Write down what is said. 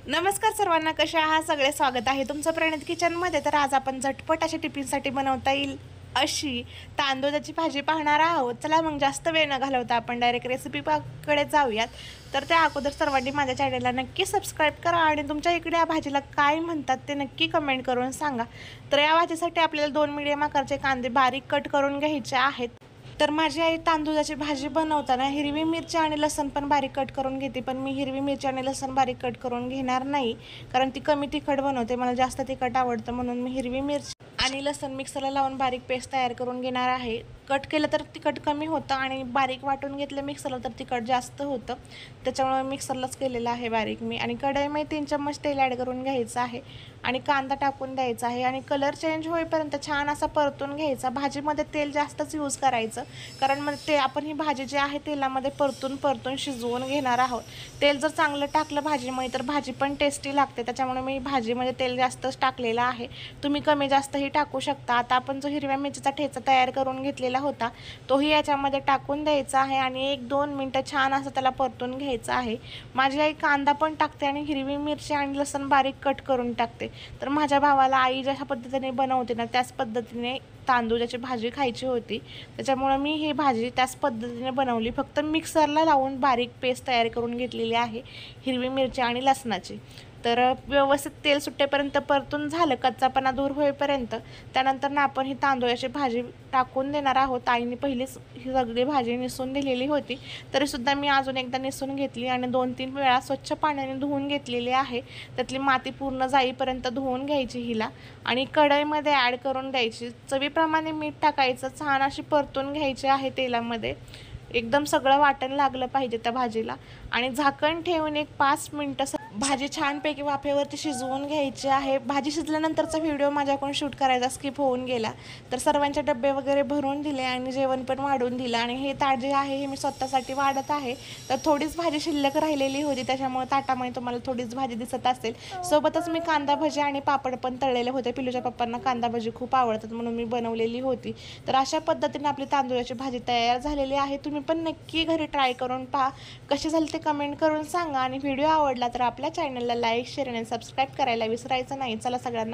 नमस्कार सर्वांना, कसे आहात सगळे? स्वागत आहे तुमचं प्रणित किचनमध्ये. तर आज आपण झटपट अशी टिफिनसाठी बनवता येईल अशी तांदूळाची भाजी पाहणार आहोत. चला मग जास्त वेळ न घालवता आपण डायरेक्ट रेसिपीकडे जाऊयात. तर त्या अगोदर सर्वांनी माझ्या चॅनलला नक्की सबस्क्राईब करा आणि तुमच्या इकडे या भाजीला काय म्हणतात ते नक्की कमेंट करून सांगा. तर या भाजीसाठी आपल्याला 2 मीडियम आकारचे कांदे बारीक कट करून घ्यायचे आहेत. तर माझी आई तांदूळाची भाजी बनवताना हिरवी मिरची आणि लसण पण बारीक कट करून घेते, पण मी हिरवी मिरची आणि लसण बारीक कट करून घेणार नाही, कारण ती कमी तिखट बनवते. मला जास्त तिखट आवडतं, म्हणून मी हिरवी मिरची आणि लसण मिक्सरला लावून बारीक पेस्ट तयार करून घेणार आहे. कट केलं तर तिखट कमी होतं आणि बारीक वाटून घेतलं मिक्सरला तर तिखट जास्त होतं, त्याच्यामुळे मिक्सरलाच केलेलं आहे बारीक मी. आणि कढईमध्ये 3 चम्मच तेल ॲड करून घ्यायचं आहे आणि कांदा टाकून द्यायचा आहे आणि कलर चेंज होईपर्यंत छान असा परतून घ्यायचा. भाजीमध्ये तेल जास्तच यूज करायचं, कारण मग ते आपण ही भाजी जी आहे तेलामध्ये परतून शिजवून घेणार आहोत. तेल जर चांगलं टाकलं भाजीमध्ये तर भाजी पण टेस्टी लागते, त्याच्यामुळे मी भाजीमध्ये तेल जास्तच टाकलेलं आहे. तुम्ही कमी जास्तही टाकू शकता. आता आपण जो हिरव्या मिरचीचा ठेचा तयार करून घेतलेला होता तोही याच्यामध्ये टाकून द्यायचा आहे आणि 1-2 मिनटं छान असं त्याला परतून घ्यायचं आहे. माझी आई कांदा पण टाकते आणि हिरवी मिरची आणि लसण बारीक कट करून टाकते. तर माझ्या भावाला आई जशा पद्धतीने बनवते ना त्याच पद्धतीने तांदूळाची भाजी खायची होती, त्याच्यामुळे मी ही भाजी त्याच पद्धतीने बनवली. फक्त मिक्सरला लावून बारीक पेस्ट तयार करून घेतलेली आहे हिरवी मिरची आणि लसणाची. तर व्यवस्थित तेल सुटेपर्यंत परतून झालं, कच्चापणा दूर होईपर्यंत. त्यानंतर ना आपण ही तांदूळाची भाजी टाकून देणार आहोत. आईने पहिलीच ही सगळी भाजी निसून दिलेली होती, तरीसुद्धा मी अजून एकदा निसून घेतली आणि 2-3 वेळा स्वच्छ पाण्याने धुवून घेतलेली आहे. त्यातली माती पूर्ण जाईपर्यंत धुवून घ्यायची हिला आणि कढईमध्ये ॲड करून द्यायची. चवीप्रमाणे मीठ टाकायचं, छान अशी परतून घ्यायची आहे तेलामध्ये. एकदम सगळं वाटण लागलं पाहिजे त्या भाजीला आणि झाकण ठेवून 5 मिनटं भाजी छानपैकी वाफेवरती शिजवून घ्यायची आहे. भाजी शिजल्यानंतरचा व्हिडिओ माझ्याकडून शूट करायचा स्किप होऊन गेला, तर सर्वांचे डबे वगैरे भरून दिले आणि जेवण पण वाढून दिलं. आणि हे ताट जे आहे हे मी स्वतःसाठी वाढत आहे, तर थोडीच भाजी शिल्लक राहिलेली होती, त्याच्यामुळे ताटामध्ये तुम्हाला थोडीच भाजी दिसत असेल. सोबतच मी कांदा भजी आणि पापड पण तळलेले होते. पिलूच्या पप्पांना कांदा भजी खूप आवडतात म्हणून मी बनवलेली होती. तर अशा पद्धतीने आपली तांदूळाची भाजी तयार झालेली आहे. तुम्ही पण नक्की घरी ट्राय करून पहा, कशी झाली ते कमेंट करून सांगा. आणि व्हिडिओ आवडला तर आपल्या चॅनलला लाईक, शेअर आणि सबस्क्राईब करायला विसरायचं नाही. चला सगळ्यांना